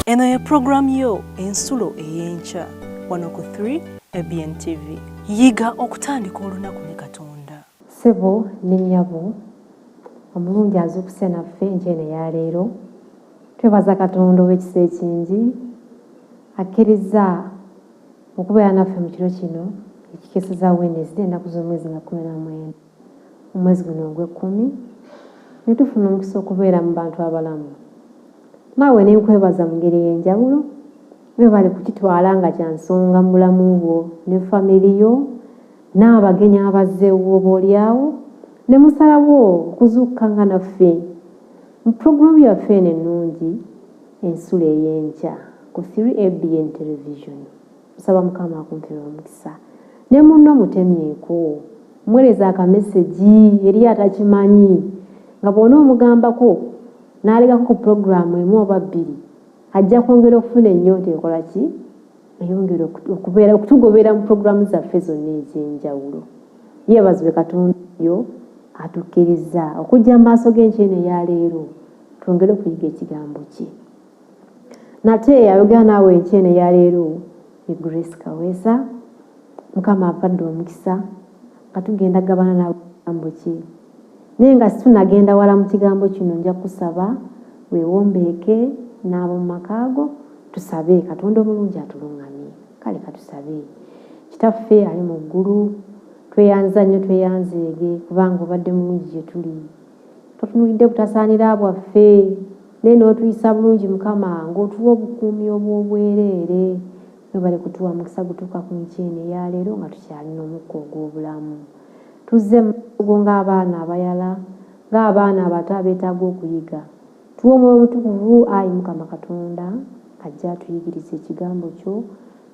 Eno ye program yo ensulo eyenkya wano ku 3 ABN TV. Yiga okutandika olunaku ne Katonda. Sebo n'ennyabo omulungi azuukuse naffe enjeene ya leero. Twebaza Katonda ow'ekisa ekingi akkiriza okubeera naffe mu kiro kino ekikeeseza Wednesday ennaku z'omwezi nga 19 omwezi guno ogw'ekkumi ne tufuna omukisa okubeera mu bantu abalamu. Naawe ne nkwebaza mu ngeri y'enjawulo weebale kukitwala nga kya nsonga mu bulamu bwo ne famiri yo n'abagenyi abazzeewo oboolyawo ne musalawo okuzuukuka nga naffe mu puroguramu yaffe eno ennungi ensulo ey'enkya ku 3 ABN television. Nsaba Mukama akumpeera omukisa ne munno mutemyeko mwereza akameseji eri atakimanyi nga bw'ona omugambako n'alegako ku puroguramu emu oba bbiri ajja kwongera okufuna ennyonta ekola ki eyongera okutugobera mu puroguramu zaffe zonna ez'enjawulo. Yeebazibwe Katonda yo atukkiriza okujja mu maaso g'enkyene eya leero twongere okuyiga ekigambo kye. Nate ayogera naawe enkyene eya leero ye Grace Kaweesa. Mukama apadde omukisa nga tugenda gabana nawe ekigambo kye. Naye nga situnagenda wala mu kigambo kino nja kusaba weewombeeke n'ab'omu makaago tusabe Katonda omulungi atuluŋŋamye. Kale katusabe. Kitaffe ali mu ggulu tweyanza nnyo tweyanzeege kubanga obadde mulungi gye tuli. Totunulidde butasaanira bwaffe naye n'otuyisa bulungi Mukama ng'otuwa obukuumi obw'obwereere. Weebale kutuwa mukisa gutuuka ku nkyene eya leero nga tukyalina omukka ogw'obulamu. Tuzze mu ng'abaana abayala ng'abaana abato abeetaaga okuyiga. Tuwa Omwoyo Omutukuvu ayi Mukama Katonda ajja atuyigiriza ekigambo kyo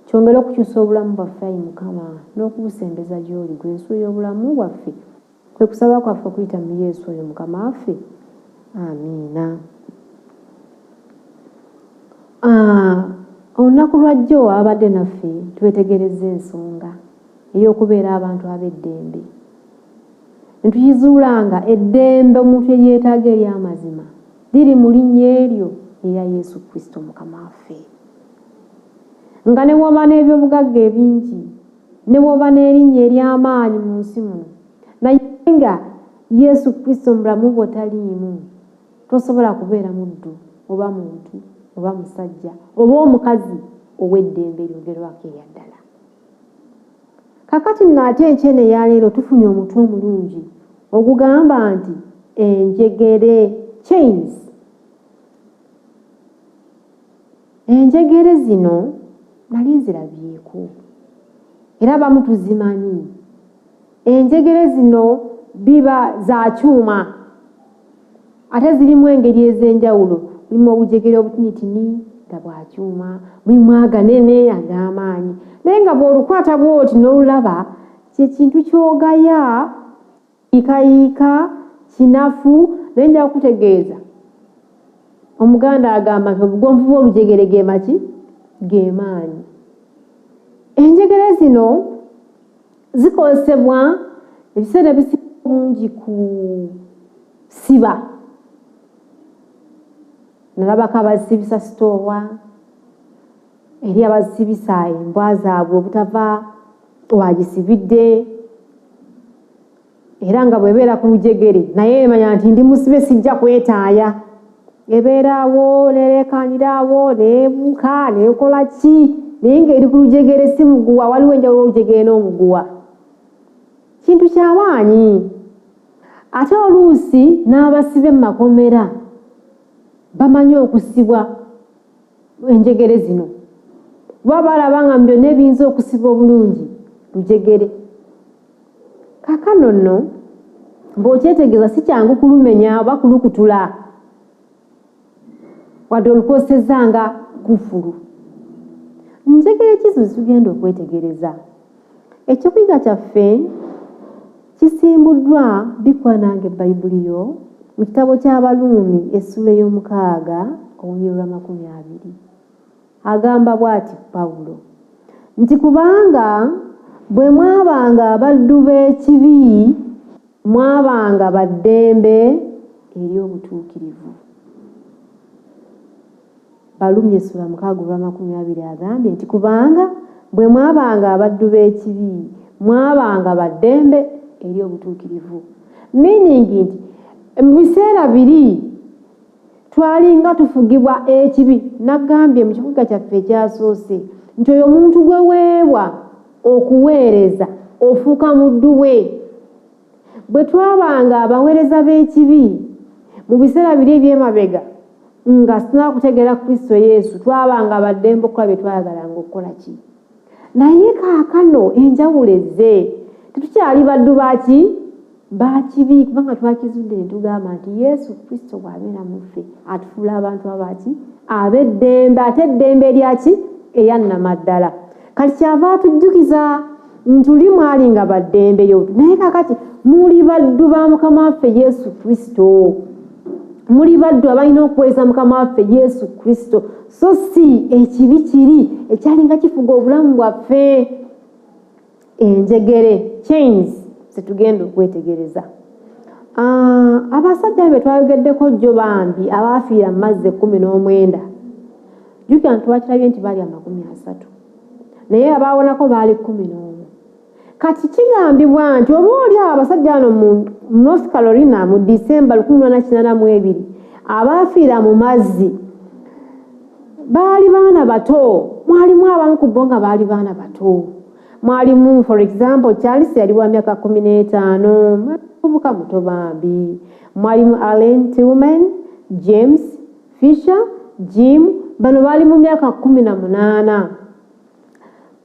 kyongere okukyusa obulamu bwaffe ayi Mukama n'okubusembeza gy'oli gwe nsulo y'obulamu bwaffe. Kwe kusaba kwaffe okuyita mu Yesu oyo Mukama waffe. Amiina. Olunaku lwa jjo abadde naffe twetegereza ensonga ey'okubeera abantu ab'eddembe. Ne tukizuula nga eddembe omuntu eryetaaga ery'amazima liri mu linnya eryo erya Yesu Kristo Mukama waffe. Nga ne bw'oba n'ebyobugagga ebingi ne bw'oba n'erinnya ery'amaanyi mu nsi muno naye nga Yesu Kristo mu bulamu bwo taliimu tosobola kubeera muddu oba muntu oba musajja oba omukazi ow'eddembe eryogerwako erya ddala. Kakati nno ate enkyene eya leero tufunye omutwe omulungi ogugamba nti enjegere chains. Enjegere zino nali nzirabyeko era abamu tuzimanyi. Enjegere zino biba za kyuma ate zirimu engeri ez'enjawulo. Mulimu obujegere obutinitini nga bwa kyuma, mulimu aganene ag'amaanyi. Naye nga bw'olukwata bw'oti n'olulaba kye kintu ky'ogaya yiikayiika kinafu. Naye nja kukutegeeza Omuganda agamba nti obugonvu bw'olujegere ge maki ge maanyi. Enjegere zino zikozesebwa ebiseera ebisinga obungi ku siba. Nalabako abazisibisa sitoowa eri abazisibisa embwa zaabwe obutava wagisibidde era nga bw'ebeera ku lujegere naye emanya nti ndi musibe sijja kwetaaya. Ebeeraawo nereekaaniraawo neebuuka neekola ki naye ng'eri ku lujegere si muguwa. Waliwo enjawulo olujegere n'omuguwa. Kintu ky'amaanyi. Ate oluusi n'abasibe mu makomera bamanyi okusibwa enjegere zino. Baba balaba nga byonna ebiyinza okusiba obulungi lujegere. Kaakano nno bw'okyetegeeza si kyangu kulumenya oba kulukutula wadde olukozesezza nga kufulu. Njegere ki zo tugenda okwetegereza? Ekyokuyiga kyaffe kisimbuddwa bikwananga Bayibuli yo mu kitabo ky'Abaluumi essula ey'omukaaga olunyiriri lwa 20. Agamba bw'ati Pawulo nti kubanga bwe mwabanga abaddu b'ekibi mwabanga baddembe eri obutuukirivu. Balumi essula 6:20 agambye nti kubanga bwe mwabanga abaddu b'ekibi mwabanga baddembe eri obutuukirivu. Meaning nti mu biseera biri twalinga tufugibwa ekibi. Nagambye mu kibuga kyaffe ekyasoose nti oyo omuntu gwe weebwa okuweereza ofuuka muddu we. Bwe twabanga abaweereza b'ekibi mu biseera biri eby'emabega nga sinaba kutegeera Kristo Yesu twabanga abaddembe okukola bye twayagalanga okukola ki. Naye kaakano enjawulo ezze tetukyali baddu bakibi kubanga twakizudde ne tugamba nti Yesu Kristo bw'abeera mu ffe atufuula abantu abaki ab'eddembe, ate eddembe lyaki eyannamaddala. Kati kyava atujjukiza nti luli mwali nga baddembeyo, naye kakati muli baddu ba Mukama waffe Yesu Kristo, muli baddu abalina okuweereza Mukama waffe Yesu Kristo, so si ekibi kiri ekyalinga kifuga obulamu bwaffe. Enjegere chains zetugenda okwetegereza. Abasajja be twayogeddeko jjo bambi abaafiira mu mazzi 19. Jjukira nti twakirabye nti baali 30 naye abaawonako baali 11. Kati kigambibwa nti oba oli abasajja bano mu North Carolina mu December 1882 abaafiira mu mazzi baali baana bato. Mwalimu abamu ku bo nga baali baana bato. Mwalimu for example Charles yali wa myaka 15, mubuka muto bambi. Mwalimu Allen Tillman, James Fisher, Jim, bano baali mu myaka 18.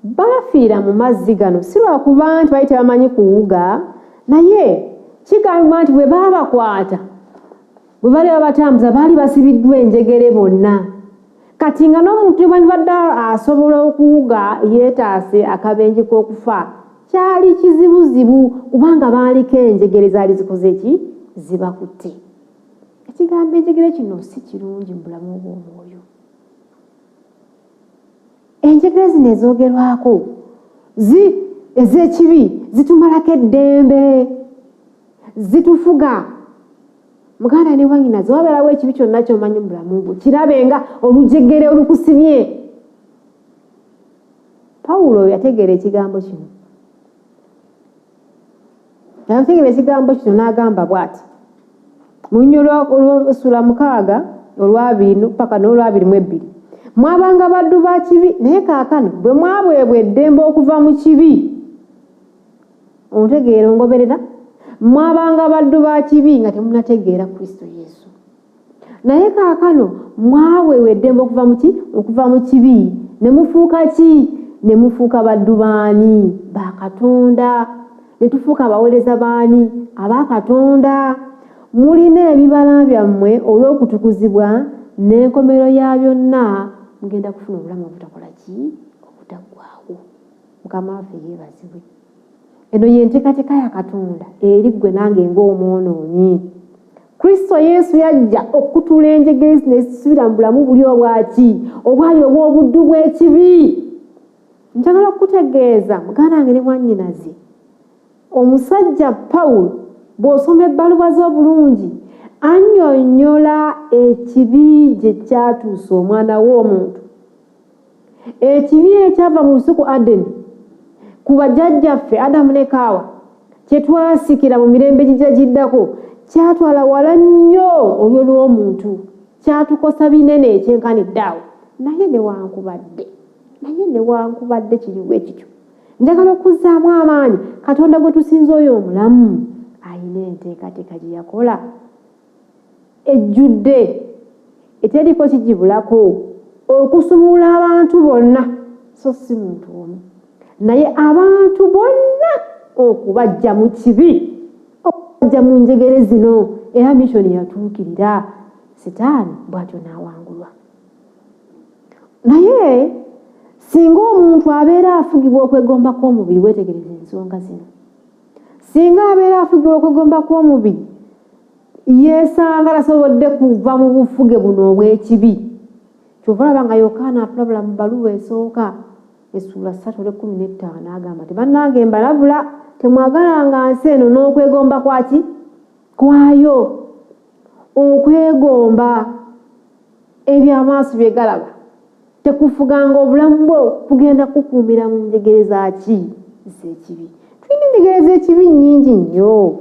Baafiira mu mazzi gano si lwakuba nti baali tebamanyi kuwuga, naye kigambibwa nti bwe baabakwata bwe baali babatambuza baali basibiddwa enjegere bonna. Kati nga n'omuntu bw'abadde asobola okuwuga yeetaase akabenje k'okufa kyali kizibuzibu kubanga baaliko enjegere zaali zikoze ki zibakutte. Ekigambo enjegere kino si kirungi mu bulamu bw'omwoyo. Enjegere zino ezoogerwako ez'ekibi zitumalako eddembe, zitufuga. Muganda ne wanyina zobeerawo ekibi kyonna ky'omanyi mu bulamu bwo kirabe nga olujegere olukusibye. Pawulo yategeera ekigambo kino. Yategeera ekigambo kino n'agamba bw'ati mu Sura 6:2 paka n'22, mwabanga baddu ba kibi naye kaakano bwe mwabwebwa eddembe okuva mu kibi. Ontegeera ongoberera? Mwabanga baddu ba kibi nga temunategeera Kristo Yesu, naye kaakano mwabwebwa eddembe okuva mu kibi ne mufuuka ki? Ne mufuuka baddu baani? Ba Katonda. Ne tufuuka abaweereza baani? Aba Katonda. Mulina ebibala byammwe olw'okutukuzibwa n'enkomero ya byonna mugenda kufuna obulamu obutakola ki? Obutaggwaawo. Mukama waffe yeebazibwe. Eno y'enteekateeka ya Katonda eri ggwe nange ng'omwonoonyi. Kristo Yesu yajja okutuula enjegere nezisubira mu bulamu buli obwaki obwali obw'obuddu bw'ekibi. Njagala okukutegeeza muganda wange ne mwannyinaze, omusajja Pawulo bw'osoma ebbaluwa z'obulungi annyonnyola ekibi gye kyatuusa omwana w'omuntu, ekibi ekyava mu lusuku Adeni ku bajjajjaffe Adamu ne Kaawa kye twasikira mu mirembe giddako kyatwala wala nnyo olwo lw'omuntu, kyatukosa binene ekyenkanidde awo. Naye newankubadde kiriwo ekityo, njagala okuzzaamu amaanyi Katonda gwe tusinza oyo omulamu ayina enteekateeka gye yakola ejjudde eteriko kigibulako okusumula abantu bonna, so si muntu omu naye abantu bonna okubajja mu kibi, okubajja mu njegere zino. Era mishoni yatuukirira, Setaani bw'atyo n'awangulwa. Naye singa omuntu abeera afugibwa okwegomba kw'omubiri, weetegereze ensonga zino, singa abeera afugibwa okwegomba kw'omubiri yeesanga tasobodde kuva mu bufuge buno obw'ekibi. Kyova olaba nga Yokaana atulabula mu bbaluwa esooka Essula 3:15 agamba nti bannange mbalabula temwagalanga nsi eno n'okwegomba kwaki? Kwayo. Okwegomba ebyamaaso bye galaba tekufuganga obulamu bwo kugenda kukuumira mu njegere zaaki z'ekibi. Tulina enjegere z'ekibi nnyingi nnyo.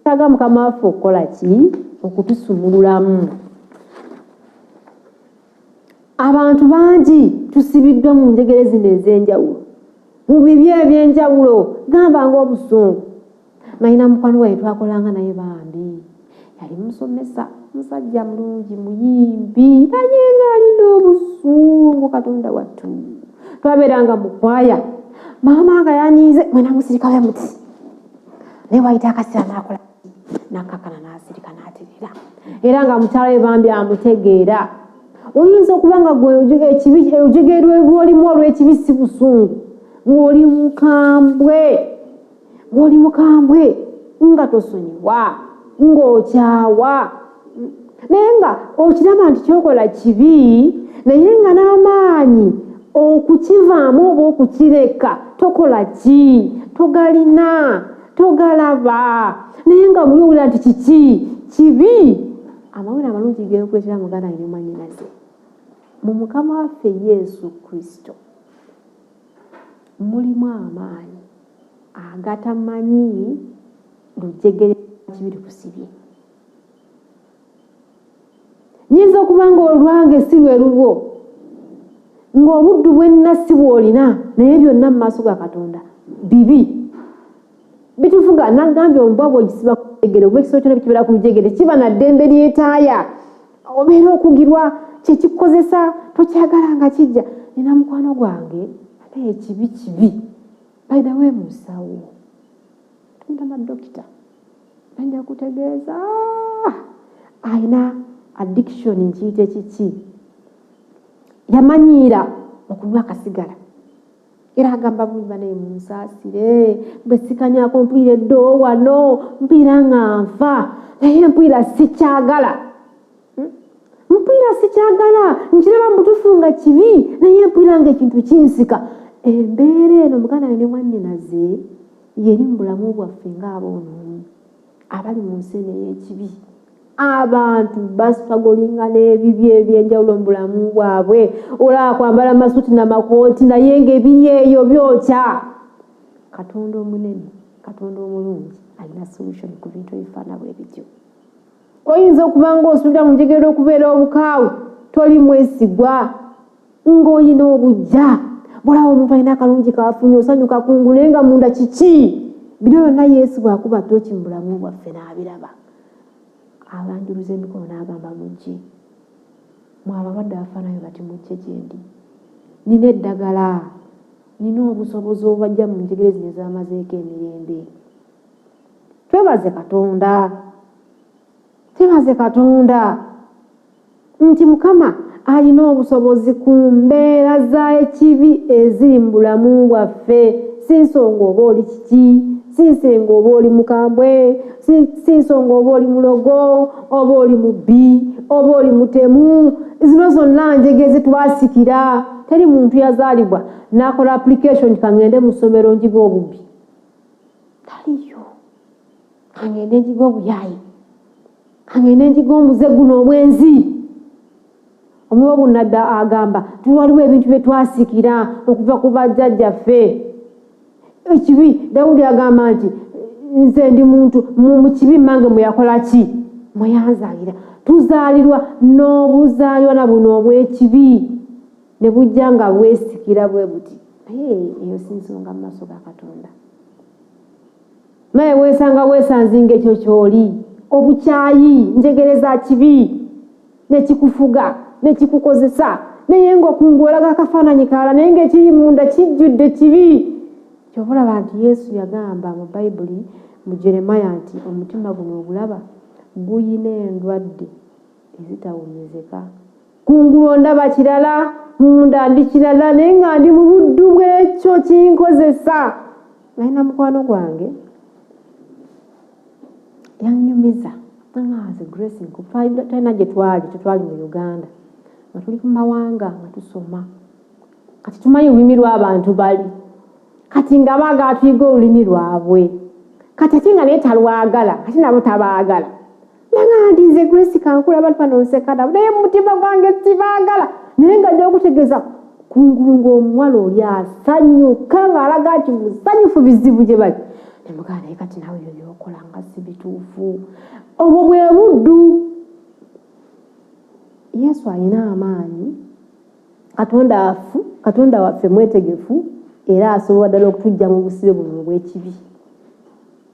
Taaga Mukama waffe okukola ki? Okutusumululamu. Abantu bangi tusibiddwa mu njegere zino ez'enjawulo, mu bibi eby'enjawulo, gamba ng'obusungu. Nalina mukwano wange twakolanga naye bambi, yali musomesa, musajja mulungi, muyimbi, naye ng'alina obusungu. Katonda wattu twabeeranga mu kwaya, maama nga yanyiize mwena musirika we muti naye wayita akaseera n'akola n'akakana n'asirika n'aterera, era nga mukyala we bambi amutegeera. Oyinza okuba nga ojegerwe lw'olimu olw'ekibi si busungu, ng'oli mukambwe nga tosonyiwa, ng'okyawa, naye nga okiraba nti kyokola kibi, naye nga n'amaanyi okukivaamu oba okukireka tokola ki? Togalina, togalaba, naye nga muliwulira nti kiki? Kibi. Amawulire amalungi g'okwetera muganda ne mwannyinaze mu Mukama waffe Yesu Kristo mulimu amaanyi agatamanyi lujegere kibi lukusibye. Nyinza okuba nga olwange si lwe lulwo, ng'obuddu bwenna si bw'olina, naye byonna mu maaso ga Katonda bibi. Bitufuga nagambye omuba bw'ogisiba ku lujegere, oba ekisolo kyonna bikibeera ku lujegere kiba na ddembe lyetaaya, obeera okugirwa kyekikukozesa tokyagala nga kijja. Nina mukwano gwange naye kibi by the way musawo tunda na dokita banja kutegeeza ayina addiction nkiyite kiki, yamanyiira okunywa akasigala, era agamba bulungi banaye munsaasire, bwe sikanyaako mpwira eddowo wano, mpwira nga nfa, naye mpwira sikyagala, nkiraba mutufu nga kibi, naye mpwira nga ekintu kinsika. Embeera eno muganda we ne mwannyinaze yeri mu bulamu bwaffe ng'aboonoonyi abali mu nsi eno ey'ekibi. Abantu baspagolinga n'ebibi eby'enjawulo mu bulamu bwabwe, olaba kwambala masuti n'amakooti naye ng'ebiri eyo byokya. Katonda omunene, Katonda omulungi alina solution ku bintu ebifaana bwe bityo. Oyinza okuba ng'osuubira mu njegere okubeera obukaawu, toli mwesigwa, ng'olina obujja, bw'olaba omuntu alina akalungi kaafunye osanyuka kungulu naye nga munda kiki? Bino byonna Yesu bw'akuba tooki mu bulamu bwaffe n'abiraba. Abanjuluza emikono n'agamba mujje, mwe abalwadde abafaanayo bati mujje gye ndi, nina eddagala, nina obusobozi obubajja mu njegere zino ez'amazeeko emirembe. Twebaze Katonda nti Mukama alina obusobozi ku mbeera z'ekibi eziri mu bulamu bwaffe. Si nsonga oba oli kiki, si nsonga oba oli mukambwe, si nsonga oba oli mulogo, oba oli mubbi, oba oli mutemu. Zino zonna njegere zetwasikira. Teri muntu yazaalibwa n'akola application kangende mu ssomero njiga obubbi. Taliyo. Kangende njiga obuyaayi, kangende njiga omuze guno omwenzi. Omuwe bunadda agamba waliwo ebintu bye twasikira okuva ku bajjajjaffe. Ekibi Dawudi agamba nti nze ndi muntu mu kibi mmange muyakola ki? Muyanzaalira. Tuzaalirwa n'obuzaalirwa na buno obw'ekibi ne bujja nga bwesikira bwe buti. Naye eyo si nsonga mu maaso ga Katonda. Naye weesanga weesanzinga ekyo ky'oli, obukyayi, njegere za kibi, nekikufuga, nekikukozesa, naye ng'okungulaga akafaananyi kalala, naye ng'ekiri munda kijjudde kibi. Kyova olaba nti Yesu yagamba mu Bayibuli mu Jeremiya nti omutima guno ogulaba guyina endwadde ezitawunyezeka. Kungulu ndaba kirala, munda ndi kirala, naye nga ndi mu buddu bw'ekyo kinkozesa. Nalina mukwano gwange yannyumiza as a grace talina gye tetwali mu Uganda nga tuli ku mawanga nga tusoma, kati tumanyi olulimi lw'abantu bali, kati nga baaga tuyiga olulimi lwabwe, kati ate nga naye talwagala, kati nabo tabaagala. nanga ndize Grace kankula abantu banonsekana naye mutima gwange sibaagala naye nga nja okutegeeza kungulunga omuwala oli asanyuka ng'alaga nti musanyufu bizibu gye bali nemugana naye kati nawe ebyo byokola nga si bituufu obwo bwe buddu. Yesu alina amaanyi, Katonda waffe mwetegefu era asobola ddala okutujja mu busibe buno obw'ekibi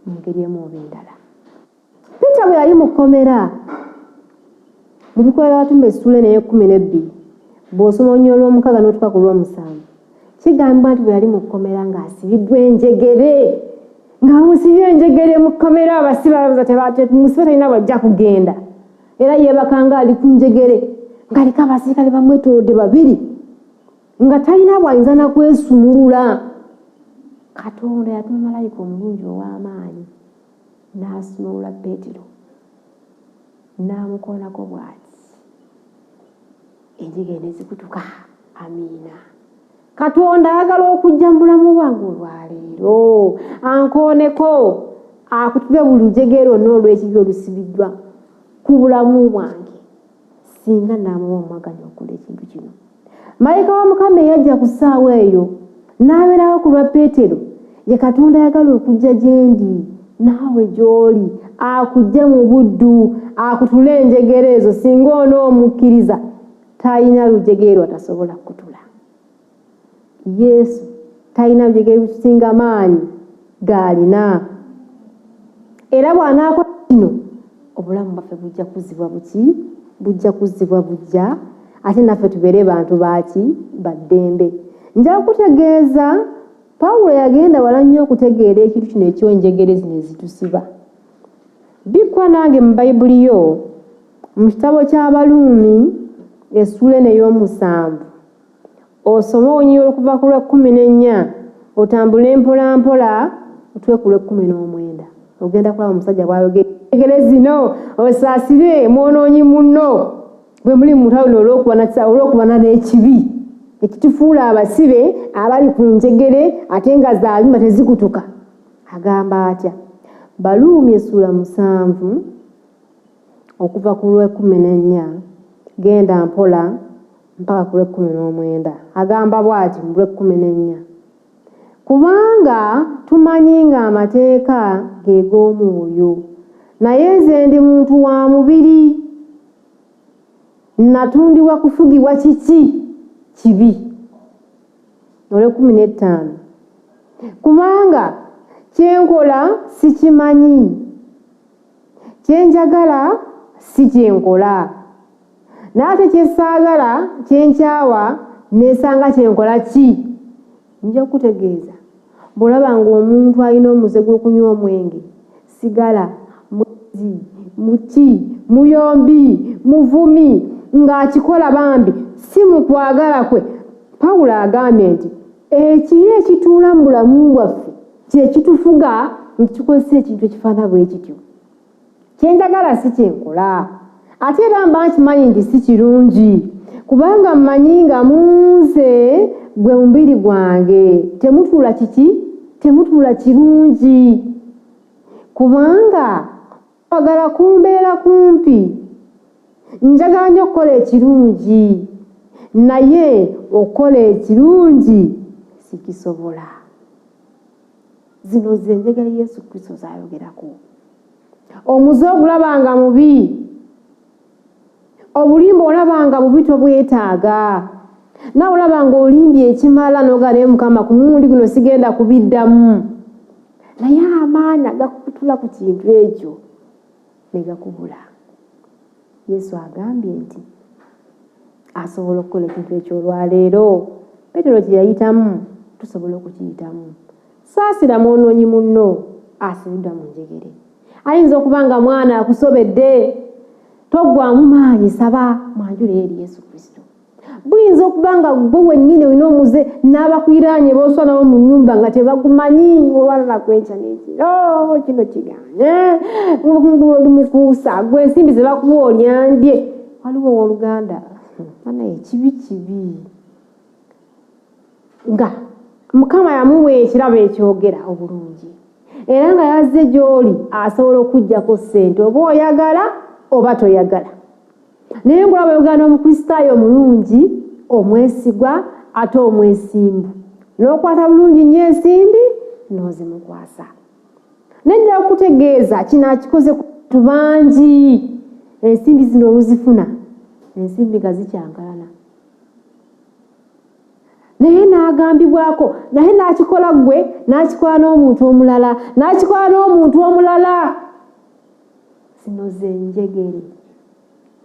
mu ngeri emu oba endala. Peter bwe yali mu kkomera mu Bikolwa by'Abatume Essuula ey'e12 bw'osoma olunyolo lw'omukaaga n'otuuka ku lw'omusanvu kigambibwa nti bwe yali mu kkomera ng'asibiddwa enjegere ng'amusibye enjegere mu kkomera abasibe musibe talina bwajja kugenda era yeebakanga ali ku njegere ng'aliko abasirikale bamwetoolodde babiri nga talina bw'ayinza na kwesumulula. Katonda yatuma malayika omulungi ow'amaanyi n'asumulula Peetero n'amukoonako bw'ati enjegere ne zikutuka. Amiina. Katonda ayagala okujja mu bulamu bwange olwaleero ankooneko akutube buli lujegere onna olw'ekibi olusibiddwa ku bulamu bwange singa naamuwa omwaganya okola ekintu kino. Malayika wa Mukama eyajja ku ssaawa eyo n'abeerawo ku lwa Peetero ye Katonda ayagala okujja gye ndi naawe gy'oli akujje mu buddu akutule enjegere ezo singa onoomukkiriza talina lujegere atasobola kutula. Yesu talina lujegere lusinga maanyi g'alina era bw'anaakola kino obulamu bwaffe bujja kuzzibwa buki bujja kuzzibwa bujja ate naffe tubeere bantu baaki baddembe. Nja kutegeeza Pawulo yagenda wala nnyo okutegeera ekintu kino eky'enjegere zino ezitusiba. Bikwa nange mu Bayibuli yo mu kitabo ky'Abaluumi Essuula ey'omusanvu osome olunyiriri okuva ku lw'e14 otambule mpola mpola otwe ku lw'e19 ogenda kulaba omusajja bw'ayogera enjegere zino osaasire mwonoonyi munno bwe muli mu ntalo olw'okubana n'ekibi ekitufuula abasibe abali ku njegere ate nga zaalima tezikutuka. Agamba atya? Baluumi Essuula 7 okuva ku lw'e14 genda mpola mpaka ku lw'e19. Agamba bw'ati mu lw'e14 kubanga tumanyi ng'amateeka ge g'omwoyo naye nze ndi muntu wa mubiri natundibwa kufugibwa kiki kibi. Olw'e15 kubanga kyenkola sikimanyi kyenjagala si kyenkola n'ate kyesaagala kyenkyawa neesanga kyenkola ki. Nja kutegeeza bw'olaba ng'omuntu alina omuze gw'okunywa omwenge sigala mwezi muki muyombi muvumi ng'akikola bambi si mu kwagala kwe. Pawulo agambye nti ekibi ekituula mu bulamu bwaffe kye kitufuga nti tukozesa ekintu ekifaana bwe kityo. Kyenjagala si kyenkola ate era mba nkimanyi nti si kirungi kubanga mmanyi nga mu nze gwe mubiri gwange temutuula kiki temutuula kirungi kubanga wagala kumbeera kumpi njagala nnyo okukola ekirungi naye okukola ekirungi sikisobola. Zino ze njegere Yesu Kristo z'ayogerako. Omuze ogulabanga mubi obulimba olabanga bubi tobwetaaga nawe olabanga olimbye ekimala n'ogala Mukama ku mulundi guno sigenda kubiddamu naye amaanyi agakutula ku kintu ekyo ne gakubula. Yesu agambye nti asobola okukola ekintu ekyo olwaleero. Peetero kye yayitamu tusobola okukiyitamu. Saasira mwonoonyi munno asibiddwa mu njegere. Ayinza okuba nga mwana akusobedde toggwamu maanyi saba mwanjule eri Yesu Kristo. Buyinza okuba nga gwe wennyini olina omuze n'abakwiraanye booswa nabo mu nnyumba nga tebagumanyi olwalala kwenkya n'ekiro kino kiganye oli mukuusa gwe ensimbi ze bakuba olyandye. Waliwo owooluganda ana ekibi kibi nga Mukama yamuwa ekirabo ekyogera obulungi era nga yazze gy'oli asobola okuggyako ssente oba oyagala oba toyagala. Naye ngolaba yogana omukristaayo omulungi omwesigwa ate omwesimbu. N'okwata bulungi nnyo ensimbi n'ozimukwasa. Nejja okutegeeza kino akikoze ku bantu bangi. Ensimbi zino oluzifuna ensimbi nga zikyankalana. Naye n'agambibwako, naye n'akikola gwe n'akikola n'omuntu omulala, n'akikola n'omuntu omulala. Zino ze njegere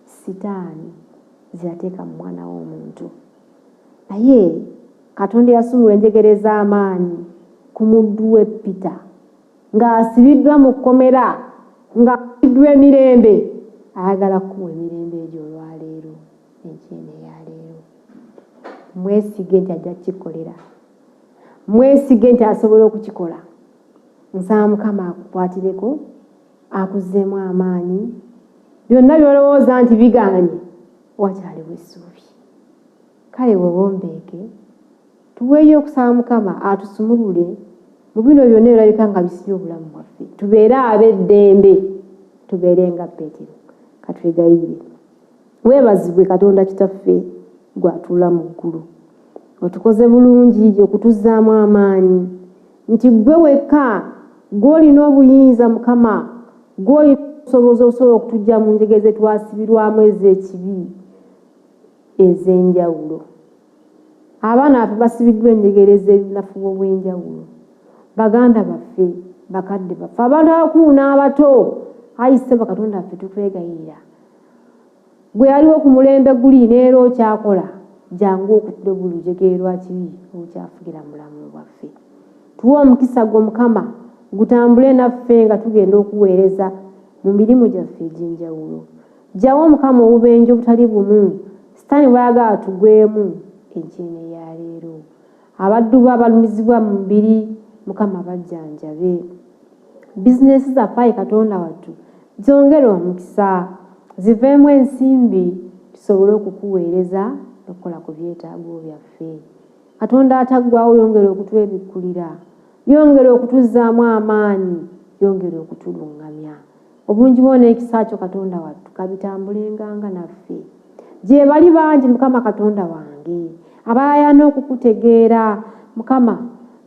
sitaani zirateeka mu mwana w'omuntu. Naye Katonda yasumula enjegere z'amaanyi ku muddu we Peter ng'asibiddwa mu kkomera, ng'asibiddwa emirembe. Ayagala kuwa emirembe egyo olwaleero, enkyene eyaleero. Mwesige nti ajja kukikolera. Mwesige nti asobola okukikola. Nsaba Mukama akukwatireko, akuzzeemu amaanyi. Byonna by'olowooza nti biganye, wakyaliwo essuubi. Kale wewombeeke, tuweeyo okusaba Mukama atusumulule mu bino byonna ebirabika nga bisibye obulamu bwaffe. Tubeere ab'eddembe, tubeere nga Peetero. Katwegayirire. Weebazibwe Katonda Kitaffe gw'atuula mu ggulu. Otukoze bulungi okutuzzaamu amaanyi nti gwe wekka gw'olina obuyinza Mukama, gw'olina osobola okutujja mu njegere ze twasibirwamu ez'ekibi ez'enjawulo. Abaana baffe basibiddwa enjegere z'ebinafu obw'enjawulo. Baganda baffe, bakadde baffe, abantu abakulu n'abato. Ayi Ssebo Katonda waffe tukwegayirira. Gwe yaliwo ku mulembe guli neero okyakola, jangu okutula bulujegere lwa kibi okyafugira mulamu bwaffe. Tuwa omukisa gwo Mukama, gutambule naffe nga tugenda okuweereza mu mirimu gyaffe egy'enjawulo. Jjawo Mukama obubenje obutali bumu, Sitaani bw'ayagala tugwemu enkyene ya leero. Abaddu bo abalumizibwa mu mubiri, Mukama bajjanjabe. Bizinesi zaffe Ayi Katonda wattu zongere omukisa, ziveemu ensimbi tusobole okukuweereza okukola ku byetaago byaffe. Katonda ataggwaawo yongere okutwebikkulira, yongere okutuzzaamu amaanyi, yongere okutulungamya. Obulungi bwo n'ekisa kyo Katonda wattu kabitambulenganga naffe. Gye bali bangi Mukama Katonda wange abaayana okukutegeera, Mukama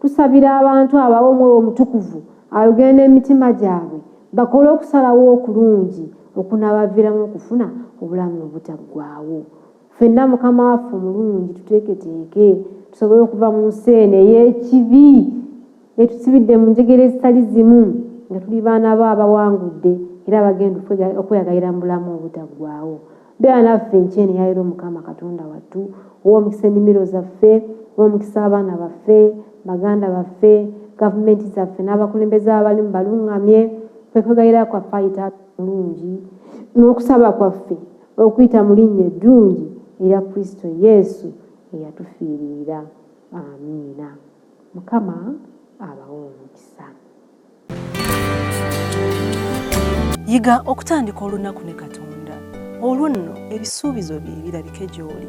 tusabira abantu abawa Omwoyo Omutukuvu ayogere n'emitima gyabwe, bakole okusalawo okulungi okunabaviiramu okufuna obulamu obutaggwaawo. Ffenna Mukama waffe omulungi tuteeketeeke tusobole okuva mu nsi eno ey'ekibi etusibidde mu njegere ezitali zimu, nga tuli baana bo abawangudde era abagenda okweyagalira mu bulamu obutaggwaawo. Beera naffe enkyene ya leero Mukama Katonda wattu, owa omukisa ennimiro zaffe, owa omukisa abaana baffe, baganda baffe, gavumenti zaffe n'abakulembeze abali mu balungamye. Kwekwegalira kwaffe Ayi Taata omulungi n'okusaba kwaffe okuyita mu linnya eddungi erya Kristo Yesu eyatufiirira. Amiina. Mukama abawe omukisa. Yiga okutandika olunaku ne Katonda. Olwo nno ebisuubizo bye birabike gy'oli.